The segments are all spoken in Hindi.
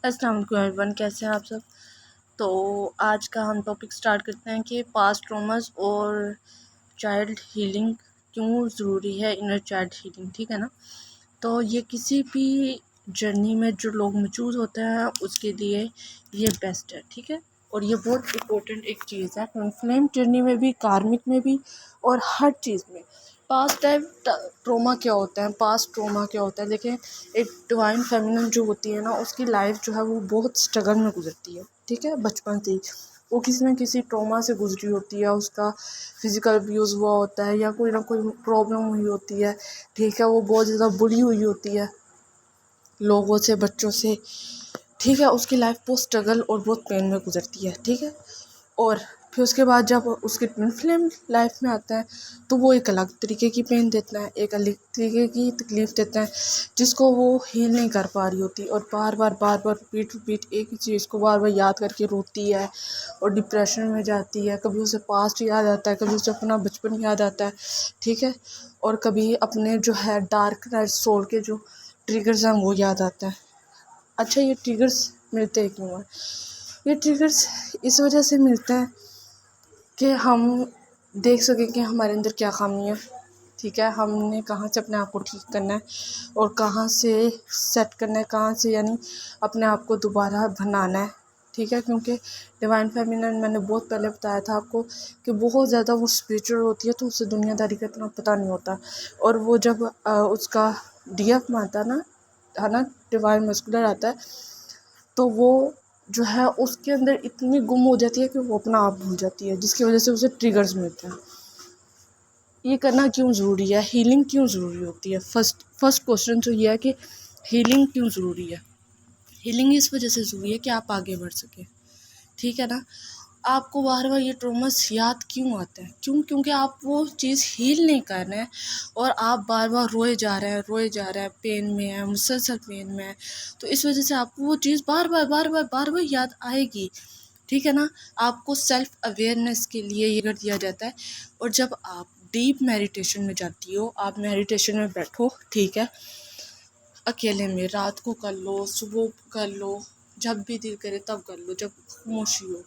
अस्सलाम वालेकुम एवरीवन, कैसे हैं आप सब। तो आज का हम टॉपिक स्टार्ट करते हैं कि पास्ट ट्रॉमास और चाइल्ड हीलिंग क्यों ज़रूरी है, इनर चाइल्ड हीलिंग। ठीक है ना। तो ये किसी भी जर्नी में जो लोग मौजूद होते हैं उसके लिए ये बेस्ट है। ठीक है। और ये बहुत इम्पोर्टेंट एक चीज़ है, फ्लेम जर्नी में भी, कार्मिक में भी, और हर चीज़ में। पास्ट टाइम ट्रोमा क्या होता है, पास्ट ट्रोमा क्या होता है, देखें। एक डिवाइन फेमिनिन जो होती है ना, उसकी लाइफ जो है वो बहुत स्ट्रगल में गुजरती है। ठीक है। बचपन से ही वो किसी न किसी ट्रोमा से गुजरी होती है, उसका फिज़िकल अब्यूज़ हुआ होता है या कोई ना कोई प्रॉब्लम हुई होती है। ठीक है। वो बहुत ज़्यादा बुली हुई होती है लोगों से, बच्चों से। ठीक है। उसकी लाइफ बहुत स्ट्रगल और बहुत पेन में गुजरती है। ठीक है। और फिर उसके बाद जब उसके ट्विन फ्लेम लाइफ में आता है तो वो एक अलग तरीके की पेन देता है, एक अलग तरीके की तकलीफ़ देता है, जिसको वो हील नहीं कर पा रही होती। और बार बार रिपीट एक ही चीज़ को बार बार याद करके रोती है और डिप्रेशन में जाती है। कभी उसे पास्ट याद आता है, कभी उसे अपना बचपन याद आता है। ठीक है। और कभी अपने जो है डार्क नाइट सोल के जो ट्रिगर्स हैं वो याद आता है। अच्छा, ये ट्रिगर्स मिलते क्यों हैं? ये ट्रिगर्स इस वजह से मिलते हैं कि हम देख सकें कि हमारे अंदर क्या खामी है। ठीक है। हमने कहाँ से अपने आप को ठीक करना है और कहाँ से सेट करना है, कहाँ से यानी अपने आप को दोबारा बनाना है। ठीक है। क्योंकि डिवाइन फेमिनिन मैंने बहुत पहले बताया था आपको कि बहुत ज़्यादा वो स्पिरिचुअल होती है, तो उससे दुनियादारी का इतना पता नहीं होता। और वो जब उसका डीएफ में आता है ना, डिवाइन मस्कुलर आता है, तो वो जो है उसके अंदर इतनी गुम हो जाती है कि वो अपना आप भूल जाती है, जिसकी वजह से उसे ट्रिगर्स मिलते हैं। ये करना क्यों ज़रूरी है, हीलिंग क्यों ज़रूरी होती है? फर्स्ट क्वेश्चन तो ये है कि हीलिंग क्यों ज़रूरी है। हीलिंग इस वजह से ज़रूरी है कि आप आगे बढ़ सकें। ठीक है ना। आपको बार बार ये ट्रॉमास याद क्यों आते हैं? क्योंकि आप वो चीज़ हील नहीं कर रहे हैं और आप बार बार रोए जा रहे हैं, पेन में है, मुसलसल पेन में है। तो इस वजह से आपको वो चीज़ बार बार याद आएगी। ठीक है ना। आपको सेल्फ अवेयरनेस के लिए ये कर दिया जाता है। और जब आप डीप मेडिटेशन में जाती हो, आप मेडिटेशन में बैठो। ठीक है। अकेले में रात को कर लो, सुबह कर लो, जब भी दिल करे तब कर लो, जब खामोशी हो।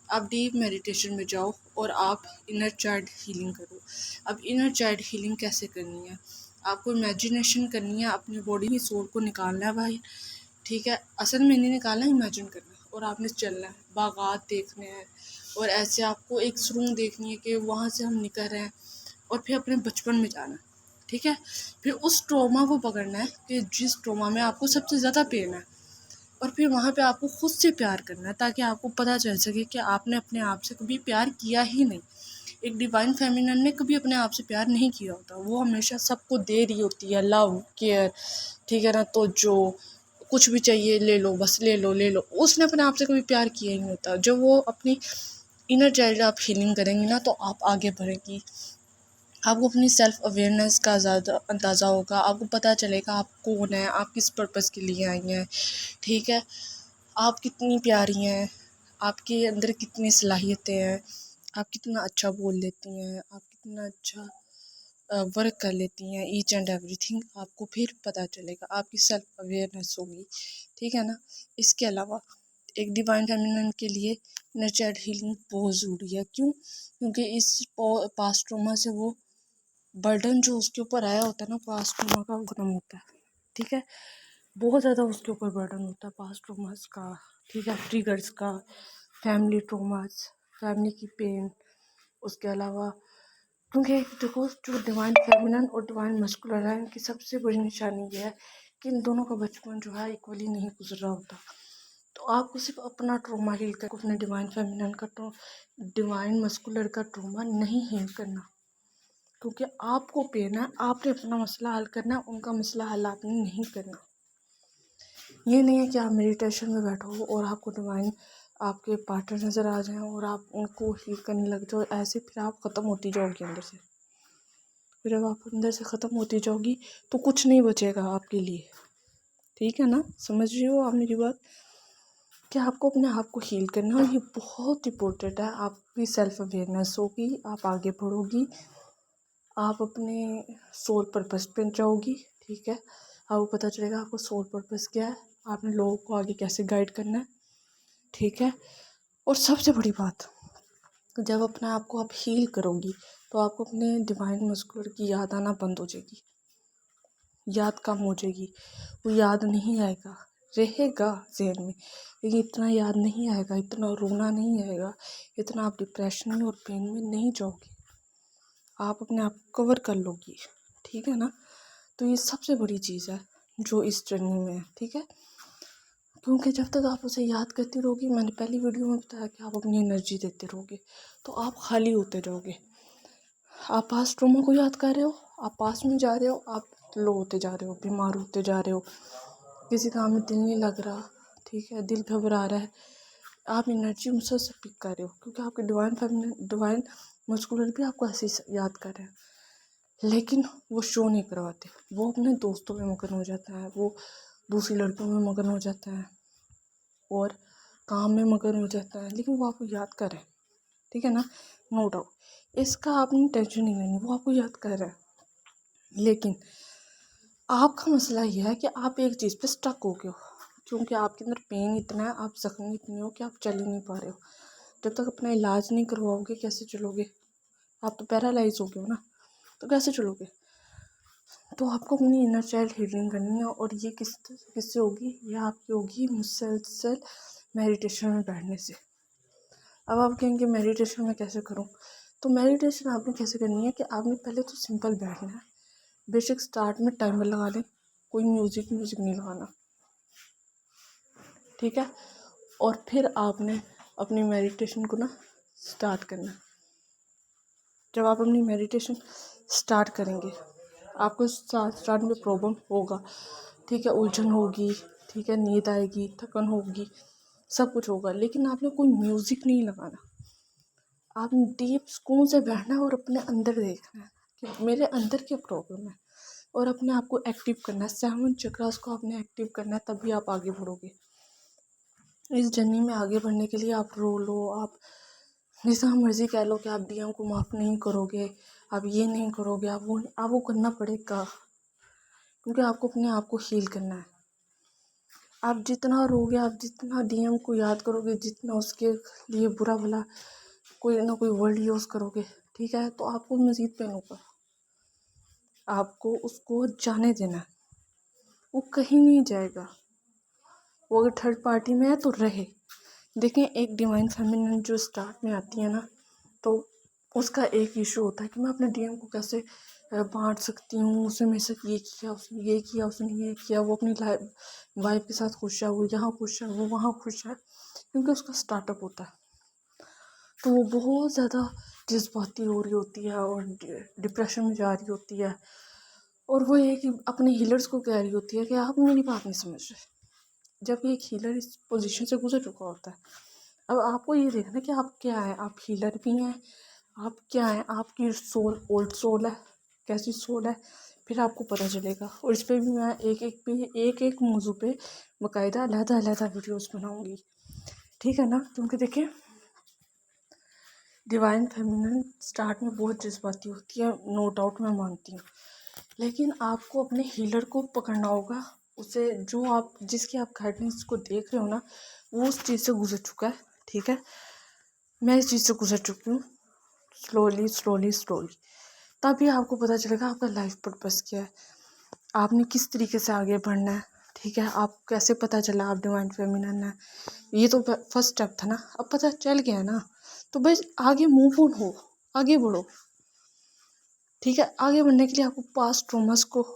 आप डीप मेडिटेशन में जाओ और आप इनर चाइल्ड हीलिंग करो। अब इनर चाइल्ड हीलिंग कैसे करनी है? आपको इमेजिनेशन करनी है, अपनी बॉडी की सोल को निकालना है भाई। ठीक है। असल में नहीं निकालना, इमेजिन करना है। और आपने चलना है, बागात देखने हैं, और ऐसे आपको एक सुरंग देखनी है कि वहाँ से हम निकल रहे हैं, और फिर अपने बचपन में जाना है। ठीक है। फिर उस ट्रॉमा को पकड़ना है कि जिस ट्रॉमा में आपको सबसे ज़्यादा पेन है, और फिर वहाँ पे आपको खुद से प्यार करना है, ताकि आपको पता चल सके कि आपने अपने आप से कभी प्यार किया ही नहीं। एक डिवाइन फेमिनिन ने कभी अपने आप से प्यार नहीं किया होता, वो हमेशा सबको दे रही होती है, लव केयर। ठीक है ना। तो जो कुछ भी चाहिए ले लो, बस ले लो, उसने अपने आप से कभी प्यार किया ही नहीं होता। जब वो अपनी इनर चाइल्ड आप हीलिंग करेंगी ना, तो आप आगे बढ़ेंगी। आपको अपनी सेल्फ अवेयरनेस का ज़्यादा अंदाज़ा होगा, आपको पता चलेगा आप कौन है, आप किस पर्पज़ के लिए आई हैं। ठीक है। आप कितनी प्यारी हैं, आपके अंदर कितनी सलाहियतें हैं, आप कितना अच्छा बोल लेती हैं, आप कितना अच्छा वर्क कर लेती हैं, ईच एंड एवरीथिंग आपको फिर पता चलेगा, आपकी सेल्फ अवेयरनेस होगी। ठीक है ना। इसके अलावा एक डिवाइन फेमिनिन के लिए इनर चाइल्ड हीलिंग बहुत ज़रूरी है। क्यों? क्योंकि इस पास्ट ट्रॉमा से वो बर्डन जो उसके ऊपर आया होता है ना, पास्ट ट्रॉमा का, वो खत्म होता है। ठीक है। बहुत ज़्यादा उसके ऊपर बर्डन होता है पास्ट ट्रॉमास का। ठीक है। ट्रिगर्स का, फैमिली ट्रॉमास, फैमिली की पेन। उसके अलावा क्योंकि देखो, जो डिवाइन फेमिनिन और डिवाइन मस्कुलर है, इनकी सबसे बड़ी निशानी ये है कि इन दोनों का बचपन जो है इक्वली नहीं गुजर रहा होता। तो आपको सिर्फ अपना ट्रॉमा हील कर, अपने डिवाइन फेमिनिन का डिवाइन मस्कुलर का ट्रॉमा नहीं हील करना। क्योंकि आपको पेन है, आपने अपना मसला हल करना है, उनका मसला हल आपने नहीं करना। ये नहीं है कि आप मेडिटेशन में बैठो और आपको डिवाइन आपके पार्टनर नज़र आ जाएं और आप उनको हील करने लग जाओ। ऐसे फिर आप ख़त्म होती जाओगी अंदर से। फिर जब आप अंदर से ख़त्म होती जाओगी तो कुछ नहीं बचेगा आपके लिए। ठीक है ना। समझ रही हो आप मेरी बात? कि आपको अपने आप को हील करना है, और ये बहुत इंपॉर्टेंट है। आपकी सेल्फ अवेयरनेस होगी, आप आगे बढ़ोगी, आप अपने सोल पर्पस पे जाओगी। ठीक है। आपको पता चलेगा आपको सोल पर्पस क्या है, आपने लोगों को आगे कैसे गाइड करना है, ठीक है। और सबसे बड़ी बात, जब अपने आप को आप हील करोगी तो आपको अपने डिवाइन मस्कुलर की याद आना बंद हो जाएगी, याद कम हो जाएगी, वो याद नहीं आएगा, रहेगा जहन में लेकिन इतना याद नहीं आएगा, इतना रोना नहीं आएगा, इतना आप डिप्रेशन में और पेन में नहीं जाओगे, आप अपने आप को कवर कर लोगी, ठीक है ना। तो ये सबसे बड़ी चीज़ है जो इस जर्नी में है, ठीक है। क्योंकि जब तक आप उसे याद करती रहोगी, मैंने पहली वीडियो में बताया कि आप अपनी एनर्जी देते रहोगे तो आप खाली होते जाओगे। आप पास्ट ट्रॉमा को याद कर रहे हो, आप पास्ट में जा रहे हो, आप लो होते जा रहे हो, बीमार होते जा रहे हो, किसी काम में दिल नहीं लग रहा, ठीक है, दिल घबरा रहा है, आप एनर्जी उनसे से पिक कर रहे हो क्योंकि आपके डिवाइन मस्कुलर भी आपको ऐसे ही याद कर रहे हैं, लेकिन वो शो नहीं करवाते, वो अपने दोस्तों में मगन हो जाता है, वो दूसरी लड़कियों में मगन हो जाता है और काम में मगन हो जाता है, लेकिन वो आपको याद कर रहे हैं, ठीक है ना, नो डाउट। इसका आपने टेंशन नहीं लेनी, वो आपको याद कर रहा है, लेकिन आपका मसला यह है कि आप एक चीज़ पे स्टक हो गए हो क्योंकि आपके अंदर पेन इतना है, आप जख्मी इतने हो कि आप चल ही नहीं पा रहे हो। जब तक अपना इलाज नहीं करवाओगे कैसे चलोगे, आप तो पैरालाइज हो गए हो ना, तो कैसे चलोगे। तो आपको अपनी इनर चाइल्ड हीलिंग करनी है और ये किससे होगी, ये आपकी होगी मुसलसल मेडिटेशन में बैठने से। अब आप कहेंगे मेडिटेशन में कैसे करूं, तो मेडिटेशन आपने कैसे करनी है कि आपने पहले तो सिंपल बैठना है, बेशक स्टार्ट में टाइमर लगा लें, कोई म्यूज़िक नहीं लगाना, ठीक है। और फिर आपने अपनी मेडिटेशन को ना स्टार्ट करना। जब आप अपनी मेडिटेशन स्टार्ट करेंगे, आपको स्टार्ट में प्रॉब्लम होगा, ठीक है, उलझन होगी, ठीक है, नींद आएगी, थकन होगी, सब कुछ होगा, लेकिन आपने कोई म्यूज़िक नहीं लगाना। आपने डीप सुकून से बैठना है और अपने अंदर देखना है कि मेरे अंदर क्या प्रॉब्लम है और अपने आप को एक्टिव करना है, 7 चक्रास को आपने एक्टिव करना है, तभी आप आगे बढ़ोगे। इस जर्नी में आगे बढ़ने के लिए आप रो लो, आप जैसा मर्जी कह लो कि आप डीएम को माफ़ नहीं करोगे, आप ये नहीं करोगे, आप वो करना पड़ेगा क्योंकि आपको अपने आप को हील करना है। आप जितना रोगे, आप जितना डीएम को याद करोगे, जितना उसके लिए बुरा भला कोई ना कोई वर्ड यूज़ करोगे, ठीक है, तो आपको मज़ीद पेन होगा। आपको उसको जाने देना है, वो कहीं नहीं जाएगा, वो अगर थर्ड पार्टी में है तो रहे। देखें, एक डिवाइन फेमिनिन जो स्टार्ट में आती है ना, तो उसका एक इशू होता है कि मैं अपने डीएम को कैसे बांट सकती हूँ, उसने मेरे साथ ये किया, उसने ये किया, उसने ये किया, वो अपनी वाइफ के साथ खुश है, वो यहाँ खुश है, वो वहाँ खुश है, क्योंकि उसका स्टार्टअप होता है। तो वो बहुत ज़्यादा जज्बाती हो रही होती है और डिप्रेशन में जा रही होती है, और वो ये कि अपने हीलर्स को कह रही होती है कि आप मेरी बात नहीं समझ रहे, जब एक हीलर इस पोजीशन से गुजर चुका होता है। अब आपको ये देखना कि आप क्या हैं, आप हीलर भी हैं, आप क्या हैं, आपकी सोल ओल्ड सोल है, कैसी सोल है, फिर आपको पता चलेगा। और इस पर भी मैं एक मौजू पे बाकायदा अलग वीडियोस बनाऊंगी, ठीक है ना। क्योंकि देखिए, डिवाइन फेमिनिन स्टार्ट में बहुत जज्बाती होती है, नो डाउट, मैं मानती हूँ, लेकिन आपको अपने हीलर को पकड़ना होगा, उसे जो आप जिसकी आप गाइडेंस को देख रहे हो ना, वो उस चीज़ से गुजर चुका है, ठीक है। मैं इस चीज़ से गुजर चुकी हूँ, स्लोली स्लोली स्लोली, तभी आपको पता चलेगा आपका लाइफ पर्पस क्या है, आपने किस तरीके से आगे बढ़ना है, ठीक है। आप कैसे पता चला आप डिवाइन फेमिनिन है, ये तो फर्स्ट स्टेप था ना, अब पता चल गया है ना, तो बस आगे मूव ऑन हो, आगे बढ़ो, ठीक है। आगे बढ़ने के लिए आपको पास्ट ट्रॉमास को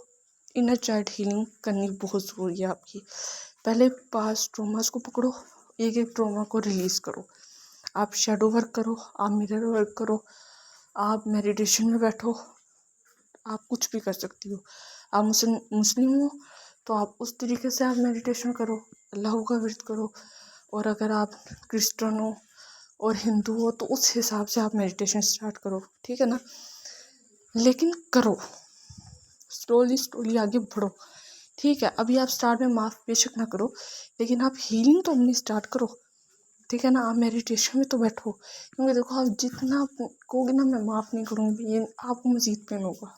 इनर चाइल्ड हीलिंग करनी बहुत ज़रूरी है आपकी। पहले पास्ट ट्रॉमास को पकड़ो, एक एक ट्रॉमा को रिलीज़ करो, आप शेडो वर्क करो, आप मिरर वर्क करो, आप मेडिटेशन में बैठो, आप कुछ भी कर सकती हो। आप मुस्लिम हो तो आप उस तरीके से आप मेडिटेशन करो, अल्लाह का विर्द करो, और अगर आप क्रिश्चियन हो और हिंदू हो तो उस हिसाब से आप मेडिटेशन स्टार्ट करो, ठीक है ना। लेकिन करो, स्लोली स्लोली आगे बढ़ो, ठीक है। अभी आप स्टार्ट में माफ़ बेशक ना करो, लेकिन आप हीलिंग तो अपनी स्टार्ट करो, ठीक है ना। आप मेडिटेशन में तो बैठो, क्योंकि देखो, आप जितना कहोगे ना मैं माफ़ नहीं करूँगी, ये आपको मज़ीद पेन होगा,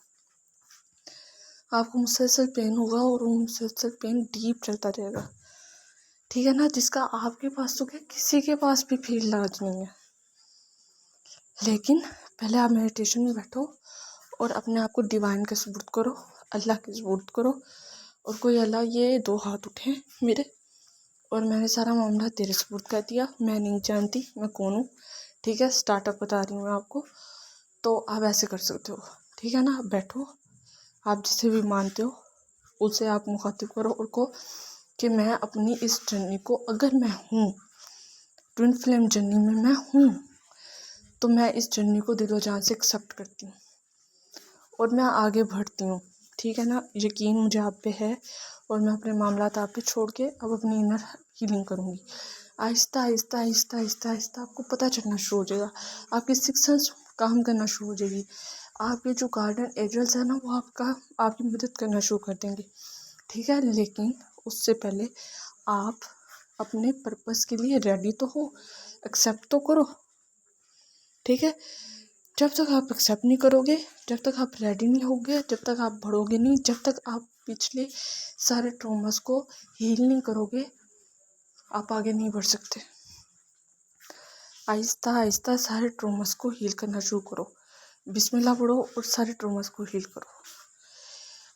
आपको मुसलसल पेन होगा और वो मुसलसल पेन डीप चलता रहेगा, ठीक है ना, जिसका आपके पास तो क्या किसी के पास भी फील लाज नहीं है। लेकिन पहले आप मेडिटेशन में बैठो और अपने आप को डिवाइन के सुपुर्द करो, अल्लाह के सुपुर्द करो, और कोई अल्लाह ये 2 हाथ उठे मेरे और मैंने सारा मामला तेरे सुपुर्द कर दिया, मैं नहीं जानती मैं कौन हूँ। ठीक है, स्टार्टअप बता रही हूँ मैं आपको, तो आप ऐसे कर सकते हो। ठीक है ना, आप बैठो, आप जिसे भी मानते हो उसे आप मुखातिब करो और को कि मैं अपनी इस जर्नी को, अगर मैं हूँ ट्विन फ्लेम जर्नी में मैं हूँ, तो मैं इस जर्नी को दिलो जान से एक्सेप्ट करती हूँ और मैं आगे बढ़ती हूँ। ठीक है ना, यकीन मुझे आप पे है और मैं अपने मामलात आप पे छोड़ के अब अपनी इनर हीलिंग करूँगी। आहिस्ता आहिस्ता आहिस्ता आहिस्ता आहिस्ता आपको पता चलना शुरू हो जाएगा, आपकी सिक्स सेंस काम करना शुरू हो जाएगी, आपके जो गार्डन एंजल्स है ना वो आपकी मदद करना शुरू कर देंगे। ठीक है, लेकिन उससे पहले आप अपने पर्पस के लिए रेडी तो हो, एक्सेप्ट तो करो। ठीक है, जब तक आप एक्सेप्ट नहीं करोगे, जब तक आप रेडी नहीं होगे, जब तक आप बढ़ोगे नहीं, जब तक आप पिछले सारे ट्रॉमास को हील नहीं करोगे, आप आगे नहीं बढ़ सकते। आहिस्ता आहिस्ता सारे ट्रॉमास को हील करना शुरू करो, बिस्मिल्लाह पढ़ो और सारे ट्रॉमास को हील करो।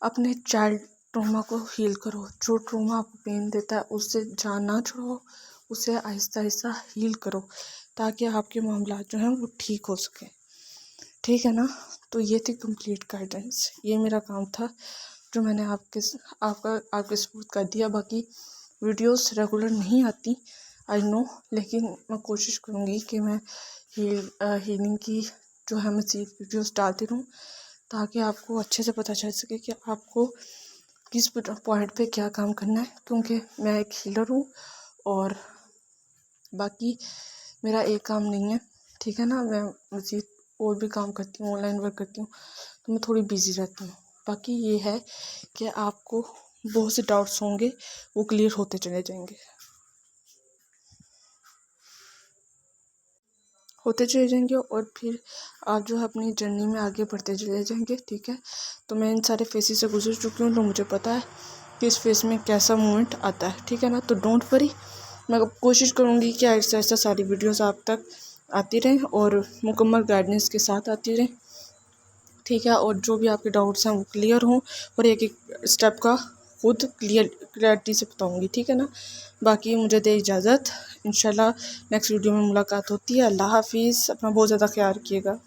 अपने चाइल्ड ट्रॉमा को हील करो, जो ट्रॉमा आपको पेन देता है उससे जान ना छोड़ो, उसे आहिस्ता आहिस्ता हील करो ताकि आपके मामला जो हैं वो ठीक हो सके। ठीक है ना, तो ये थी कंप्लीट गाइडेंस, ये मेरा काम था जो मैंने आपके सपोर्ट कर दिया। बाकी वीडियोस रेगुलर नहीं आती आई नो, लेकिन मैं कोशिश करूँगी कि मैं हीलिंग की जो है मज़ीद वीडियोस डालती रहूँ ताकि आपको अच्छे से पता चल सके कि आपको किस पॉइंट पे क्या काम करना है, क्योंकि मैं एक हीलर हूँ और बाकी मेरा एक काम नहीं है। ठीक है ना, मैं मज़ीद और भी काम करती हूँ, ऑनलाइन वर्क करती हूँ, तो मैं थोड़ी बिजी रहती हूँ। बाकी ये है कि आपको बहुत से डाउट्स होंगे वो क्लियर होते चले जाएंगे, और फिर आप जो है अपनी जर्नी में आगे बढ़ते चले जाएंगे। ठीक है, तो मैं इन सारे फेसेस से गुजर चुकी हूँ, तो मुझे पता है कि इस फेस में कैसा मूवमेंट आता है। ठीक है ना, तो डोंट वरी, मैं कोशिश करूँगी कि ऐसा ऐसा सारी वीडियोस आप तक आती रहें और मुकम्मल गाइडेंस के साथ आती रहें। ठीक है, और जो भी आपके डाउट्स हैं वो क्लियर हों और एक एक स्टेप का खुद क्लियरिटी से बताऊँगी। ठीक है ना, बाकी मुझे दे इजाज़त, इंशाल्लाह नेक्स्ट वीडियो में मुलाकात होती है। अल्लाह हाफिज़, अपना बहुत ज़्यादा ख्याल रखिएगा।